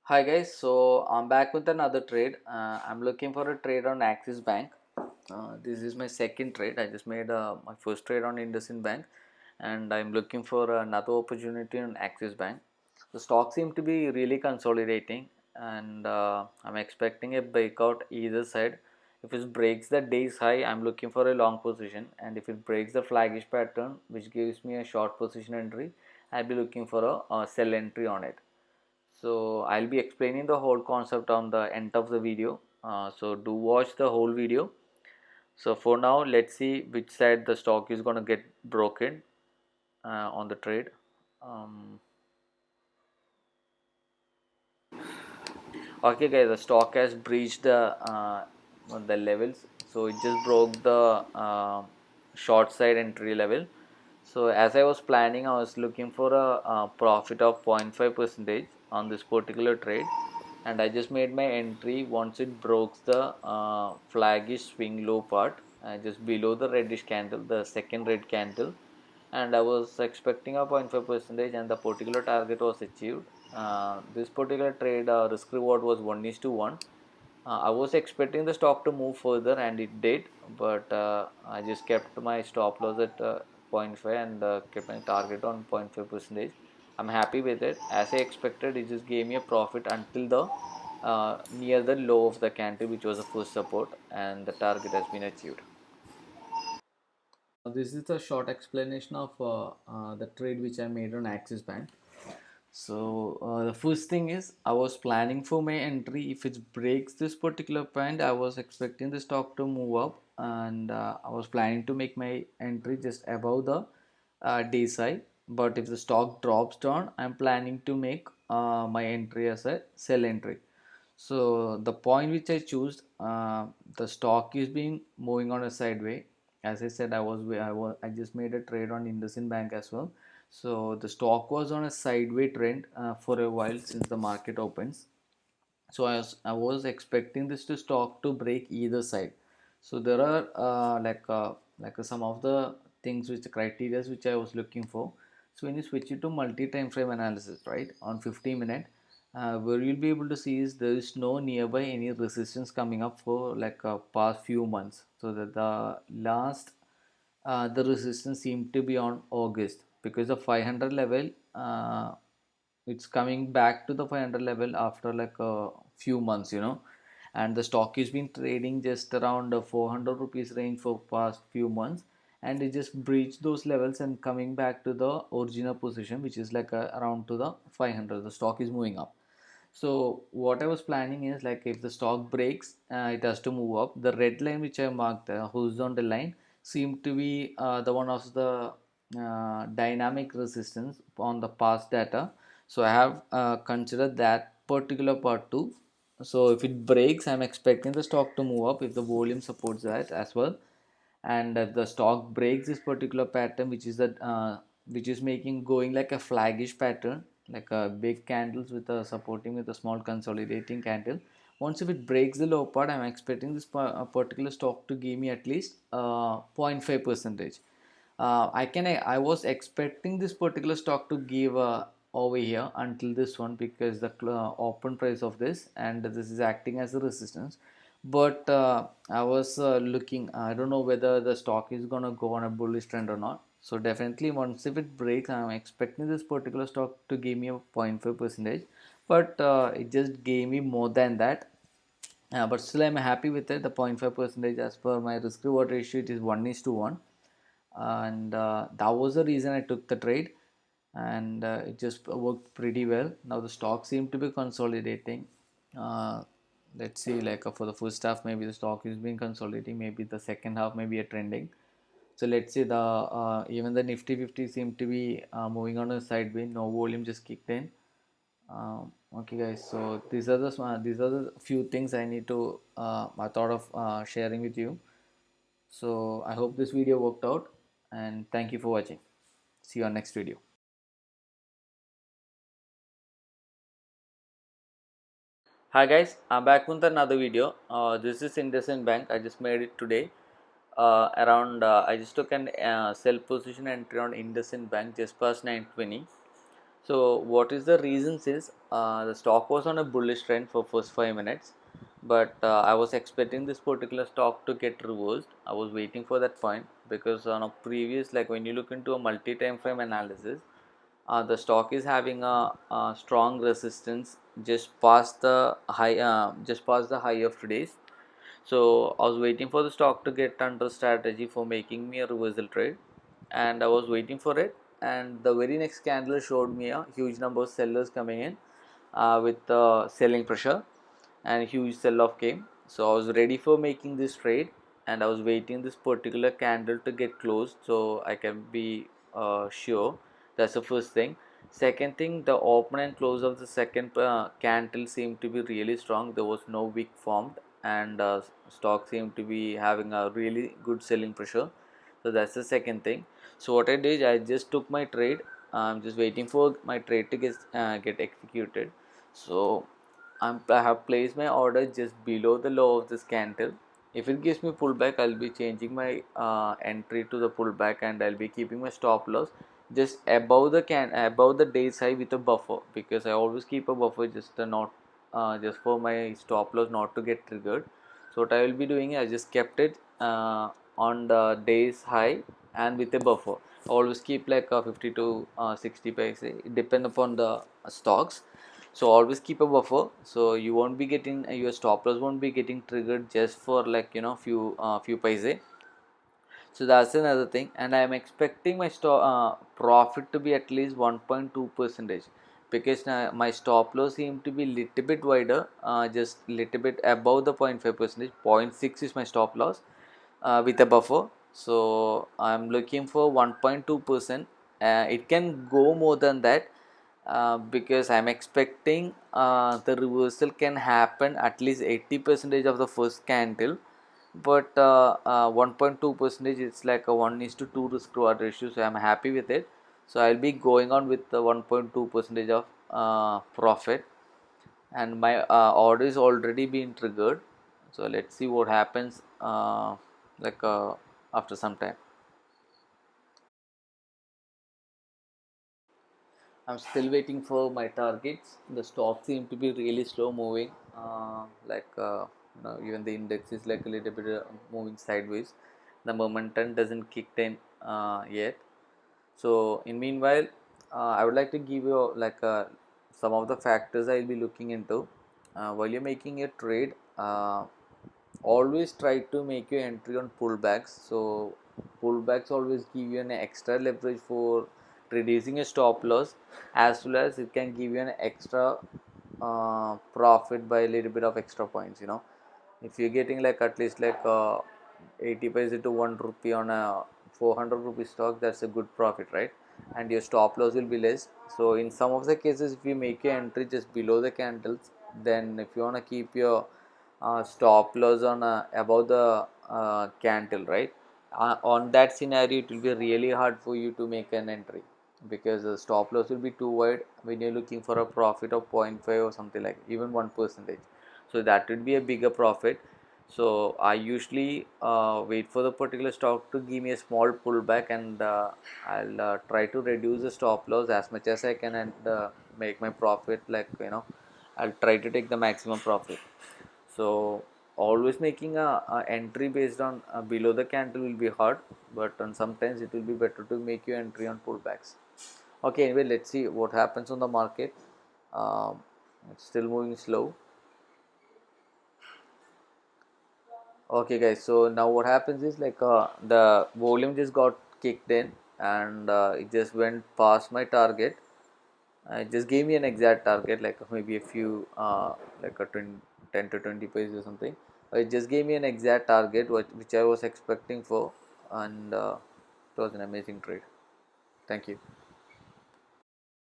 Hi guys, so I'm back with another trade. I'm looking for a trade on Axis Bank. This is my second trade. I just made my first trade on IndusInd Bank, and I'm looking for another opportunity on Axis Bank. The stock seems to be really consolidating, and I'm expecting a breakout either side. If it breaks the day's high, I'm looking for a long position, and if it breaks the flaggish pattern, which gives me a short position entry, I'll be looking for a sell entry on it. So I'll be explaining the whole concept on the end of the video, so do watch the whole video. So for now, let's see which side the stock is going to get broken on the trade. um, okay guys, the stock has breached the levels, so it just broke the short side entry level. So as I was planning, I was looking for a profit of 0.5 percentage on this particular trade, and I just made my entry once it broke the flaggish swing low part, just below the reddish candle, the second red candle, and I was expecting a 0.5 percentage, and the particular target was achieved. This particular trade risk reward was 1 is to 1. I was expecting the stock to move further, and it did, but I just kept my stop loss at zero point 0.5 and kept my target on 0.5 percentage. I'm happy with it. As I expected, it just gave me a profit until the near the low of the candle, which was the first support, and the target has been achieved. This is a short explanation of the trade which I made on Axis Bank. So the first thing is, I was planning for my entry. If it breaks this particular point, I was expecting the stock to move up, and I was planning to make my entry just above the day side. But if the stock drops down, I'm planning to make my entry as a sell entry. So the point which I choose, the stock is being moving on a sideway. As I said, I just made a trade on IndusInd Bank as well. So the stock was on a sideway trend for a while since the market opens. So I was expecting this to stock to break either side. So there are some of the things which criteria which I was looking for. So when you switch it to multi time frame analysis, right, on 50 minute, where you'll be able to see is there is no nearby any resistance coming up for past few months. So that the last the resistance seemed to be on August, because the 500 level, it's coming back to the 500 level after like a few months, and the stock has been trading just around 400 rupees range for past few months, and it just breached those levels and coming back to the original position, which is like around to the 500. The stock is moving up. So what I was planning is, like, if the stock breaks, it has to move up. The red line which I marked, horizontal line, seemed to be the one of the dynamic resistance on the past data. So I have considered that particular part too. So if it breaks, I'm expecting the stock to move up if the volume supports that as well. And if the stock breaks this particular pattern, which is making going like a flaggish pattern, like a big candles with a supporting with a small consolidating candle. Once if it breaks the low part, I'm expecting this particular stock to give me at least 0.5 percentage. I was expecting this particular stock to give over here until this one, because the open price of this, and this is acting as a resistance. But I was looking, I don't know whether the stock is gonna go on a bullish trend or not. So definitely once if it breaks, I'm expecting this particular stock to give me a 0.5 percentage, but it just gave me more than that. But still I'm happy with it. The 0.5 percentage, as per my risk reward ratio, it is 1 is to 1, and that was the reason I took the trade, and it just worked pretty well. Now the stock seemed to be consolidating. uh, let's see, like for the first half maybe the stock is being consolidating, maybe the second half maybe a trending. So let's see, the even the nifty 50 seemed to be moving on a sideways, no volume just kicked in. Okay guys, so these are the few things I need to I thought of sharing with you. So I hope this video worked out, and thank you for watching. See you on next video. Hi guys, I'm back with another video. This is IndusInd Bank. I just made it today. Around I just took an sell position entry on IndusInd Bank just past 9:20. So what is the reasons is the stock was on a bullish trend for first 5 minutes, but I was expecting this particular stock to get reversed. I was waiting for that point because on a previous, like when you look into a multi time frame analysis, the stock is having a strong resistance just past the high of today's. So I was waiting for the stock to get under strategy for making me a reversal trade, and I was waiting for it. And the very next candle showed me a huge number of sellers coming in with selling pressure, and huge sell off came. So I was ready for making this trade, and I was waiting this particular candle to get closed so I can be sure. That's the first thing. Second thing, the open and close of the second candle seemed to be really strong. There was no wick formed, and stock seemed to be having a really good selling pressure. So that's the second thing. So what I did, I just took my trade. I'm just waiting for my trade to get executed. So I have placed my order just below the low of this candle. If it gives me pullback, I'll be changing my entry to the pullback, and I'll be keeping my stop loss just above the day's high with a buffer, because I always keep a buffer just not just for my stop loss not to get triggered. So what I will be doing, I just kept it on the day's high and with a buffer. I always keep like 50 to 60 paise, depend upon the stocks. So always keep a buffer, so you won't be getting your stop loss won't be getting triggered just for like few paise. So that's another thing, and I am expecting my profit to be at least 1.2 percentage, because my stop loss seem to be little bit wider, just little bit above the 0.5 percentage. 0.6 is my stop loss with a buffer. So I'm looking for 1.2%. It can go more than that, because I'm expecting the reversal can happen at least 80 percentage of the first candle, but 1.2 percentage, it's like a 1 is to 2 risk reward ratio, so I'm happy with it. So I'll be going on with the 1.2 percentage of profit, and my order is already been triggered. So let's see what happens like after some time. I'm still waiting for my targets. The stock seem to be really slow moving. Even the index is like a little bit moving sideways. The momentum doesn't kick in yet. So in meanwhile, I would like to give you like some of the factors I'll be looking into while you're making a trade. Always try to make your entry on pullbacks. So pullbacks always give you an extra leverage for reducing a stop loss, as well as it can give you an extra profit by a little bit of extra points. If you're getting like at least like 80 paise to 1 rupee on a 400 rupee stock, that's a good profit, right? And your stop loss will be less. So in some of the cases, if you make your entry just below the candles, then if you want to keep your stop loss on above the candle, right? On that scenario, it will be really hard for you to make an entry, because the stop loss will be too wide when you're looking for a profit of 0.5 or something like even 1%. So that would be a bigger profit. So I usually wait for the particular stock to give me a small pullback, and I'll try to reduce the stop loss as much as I can, and make my profit like I'll try to take the maximum profit. So always making a entry based on below the candle will be hard, but sometimes it will be better to make your entry on pullbacks. Okay, anyway, let's see what happens on the market. um, it's still moving slow. Okay guys, so now what happens is like the volume just got kicked in, and it just went past my target. It just gave me an exact target, like maybe a few like a 20, 10 to 20 pages or something. It just gave me an exact target which I was expecting for, and it was an amazing trade. Thank you.